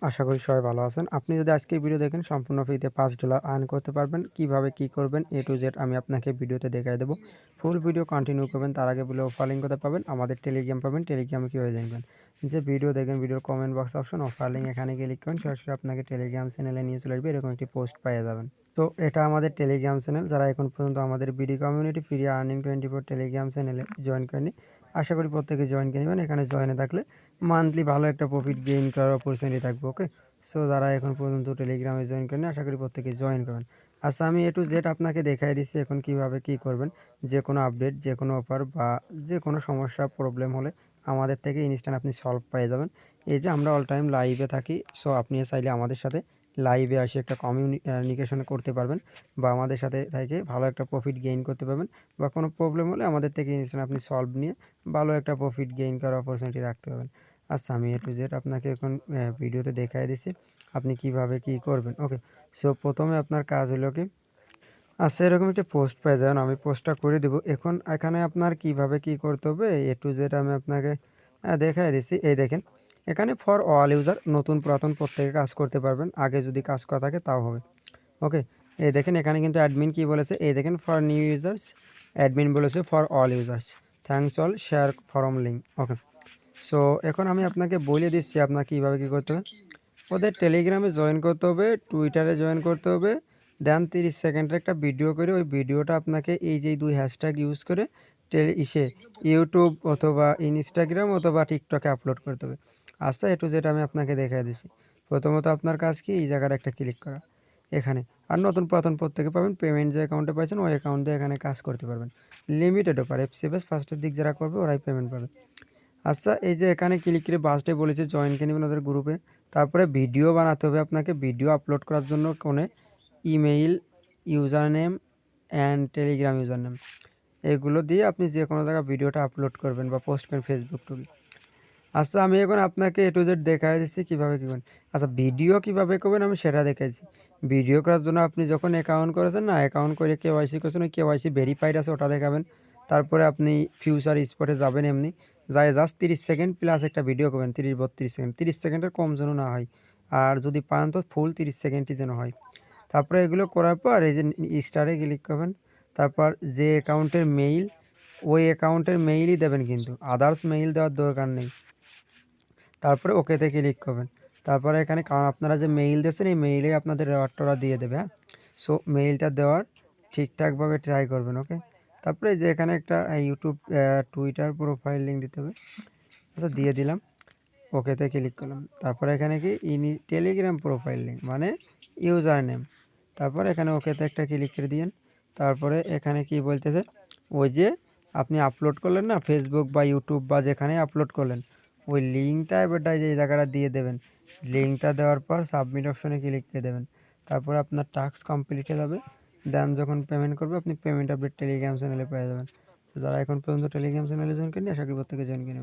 আশা করি সবাই ভালো আছেন। আপনি যদি আজকের ভিডিও দেখেন সম্পূর্ণ ফ্রিতে $5 আর্ন করতে পারবেন। কিভাবে কি করবেন A to Z আমি আপনাকে ভিডিওতে দেখায় দেব। ফুল ভিডিও কন্টিনিউ করবেন। তার আগে বলে অফার লিঙ্ক কোথায় পাবেন? আমাদের টেলিগ্রাম পাবেন। টেলিগ্রামে কিভাবে জানবেন? যে ভিডিও দেখেন ভিডিওর comment box option offer link এখানে ক্লিক করেন সরাসরি আপনাকে টেলিগ্রাম চ্যানেলে নিয়ে চলে আসবে। এরকম একটি পোস্ট পেয়ে যাবেন। তো এটা আমাদের টেলিগ্রাম চ্যানেল। যারা এখন পর্যন্ত আমাদের BD community free earning 24 Telegram চ্যানেলে জয়েন করেনি, আশা করি প্রত্যেকে জয়েন করে নেবেন। এখানে জয়েনে থাকলে মান্থলি ভালো একটা প্রফিট গেইন করার অপরচুনিটি থাকবে। ওকে, সো যারা এখন পর্যন্ত টেলিগ্রামে জয়েন করেন আশা করি প্রত্যেকে জয়েন করবেন। আচ্ছা, আমি A to Z আপনাকে দেখাই দিচ্ছি এখন কিভাবে কি করবেন। যে কোনো আপডেট, যে কোনো অফার বা যে কোনো সমস্যা প্রবলেম হলে আমাদের থেকে ইনস্ট্যান্ট আপনি সলভ পেয়ে যাবেন। এই যে আমরা অল টাইম লাইভে থাকি, সো আপনি চাইলে আমাদের সাথে লাইভে আসে একটা কমিউনিকেশন করতে পারবেন বা আমাদের সাথে থেকে ভালো একটা প্রফিট গেইন করতে পারবেন বা কোনো প্রবলেম হলে আমাদের থেকে ইনস্ট্যান্ট আপনি সলভ নিয়ে ভালো একটা প্রফিট গেইন করার অপরচুনিটি রাখতে পারবেন। আচ্ছা, আমি A to Z আপনাকে এখন ভিডিওতে দেখাই দিচ্ছি আপনি কিভাবে কি করবেন। ওকে, সো প্রথমে আপনার কাজ হলো কি, আচ্ছা এরকম একটা পোস্ট পেয়ে যাবেন, আমি পোস্টটা করে দেবো। এখন এখানে আপনার কিভাবে কি করতে হবে A to Z আমি আপনাকে দেখাই দিচ্ছি। এই দেখেন, এখানে ফর অল ইউজার, নতুন পুরাতন প্রত্যেকে কাজ করতে পারবেন। আগে যদি কাজ করা থাকে তাও হবে। ওকে, এই দেখেন এখানে কিন্তু অ্যাডমিন কি বলেছে, এই দেখেন ফর নিউ ইউজার্স, অ্যাডমিন বলেছে for all users, thanks all share form link. Okay, so এখন আমি আপনাকে বলে দিচ্ছি আপনার কীভাবে কী করতে হবে। ওদের টেলিগ্রামে জয়েন করতে হবে, টুইটারে জয়েন করতে হবে, দেন 30 সেকেন্ডের একটা ভিডিও করে ওই ভিডিওটা আপনাকে এই যে 2 হ্যাশট্যাগ ইউজ করে ইউটিউব অথবা ইনস্টাগ্রাম অথবা টিকটকে আপলোড করতে হবে। আচ্ছা, একটু যেটা আমি আপনাকে দেখাই দিচ্ছি। প্রথমত আপনার কাজ কি, এই জায়গার একটা ক্লিক করা এখানে। আর নতুন পুরাতন প্রত্যেকে পাবেন, পেমেন্ট যে অ্যাকাউন্টে পাইছেন ওই অ্যাকাউন্ট দিয়ে এখানে কাজ করতে পারবেন। লিমিটেড অফার, এফসিএস ফার্স্টের দিক যারা করবে ওরাই পেমেন্ট পাবে। আচ্ছা, এই যে এখানে ক্লিক করে বাসটাই বলেছে জয়েন করে নেবেন ওদের গ্রুপে। তারপরে ভিডিও বানাতে হবে আপনাকে। ভিডিও আপলোড করার জন্য কোনে email, user name and Telegram user name, এগুলো দিয়ে আপনি যে কোনো জায়গায় ভিডিওটা আপলোড করবেন বা পোস্ট করেন ফেসবুক টুবি। আচ্ছা, আমি এখন আপনাকে A to Z দেখাই দিচ্ছি কীভাবে কী করবেন। আচ্ছা, ভিডিও কীভাবে করবেন আমি সেটা দেখাইছি। ভিডিও করার জন্য আপনি যখন অ্যাকাউন্ট করেছেন না, অ্যাকাউন্ট করে কেওয়াইসি করেছেন, ওই কেওয়াইসি ভেরিফাইড আছে ওটা দেখাবেন। তারপরে আপনি ফিউচার স্পটে যাবেন, এমনি যাই জাস্ট 30 সেকেন্ড প্লাস একটা ভিডিও করবেন, 30-32 সেকেন্ড, 30 সেকেন্ডের কম যেন না হয়। আর যদি পান তো ফুল 30 সেকেন্ডই যেন হয়। তারপরে এগুলো করার পর এই যে স্টারে ক্লিক করবেন। তারপর যে অ্যাকাউন্টের মেইল, ওই অ্যাকাউন্টের মেইলই দেবেন, কিন্তু আদার্স মেইল দেওয়ার দরকার নেই। তারপরে ওকেতে ক্লিক করবেন। তারপরে এখানে কারণ আপনারা যে মেইল দিয়েছেন এই মেইলেই আপনাদের রেওয়ার্ডটা দিয়ে দেবে। হ্যাঁ, সো মেইলটা দেওয়ার ঠিকঠাকভাবে ট্রাই করবেন। ওকে, তারপরে যে এখানে একটা ইউটিউব টুইটার প্রোফাইল লিঙ্ক দিতে হবে। আচ্ছা, দিয়ে দিলাম, ওকেতে ক্লিক করলাম। তারপরে এখানে কি টেলিগ্রাম প্রোফাইল লিঙ্ক মানে ইউজার নেম। তারপরে এখানে ওকেতে একটা ক্লিক করে দিয়েন। তারপরে এখানে কি বলতেছে, ওই যে আপনি আপলোড করলেন না ফেসবুক বা ইউটিউব বা যেখানে আপলোড করলেন, ওই লিঙ্কটা এবারটা এই জায়গাটা দিয়ে দেবেন। লিঙ্কটা দেওয়ার পর সাবমিট অপশনে ক্লিক করে দেবেন। তারপরে আপনার টাস্ক কমপ্লিট হয়ে যাবে। দেন যখন পেমেন্ট করবে আপনি পেমেন্ট আপডেট টেলিগ্রাম চ্যানেলে পেয়ে যাবেন। তো যারা এখন পর্যন্ত টেলিগ্রাম চ্যানেলে জয়েন করেনি আশা করি প্রত্যেকে জয়েন করে নেবেন।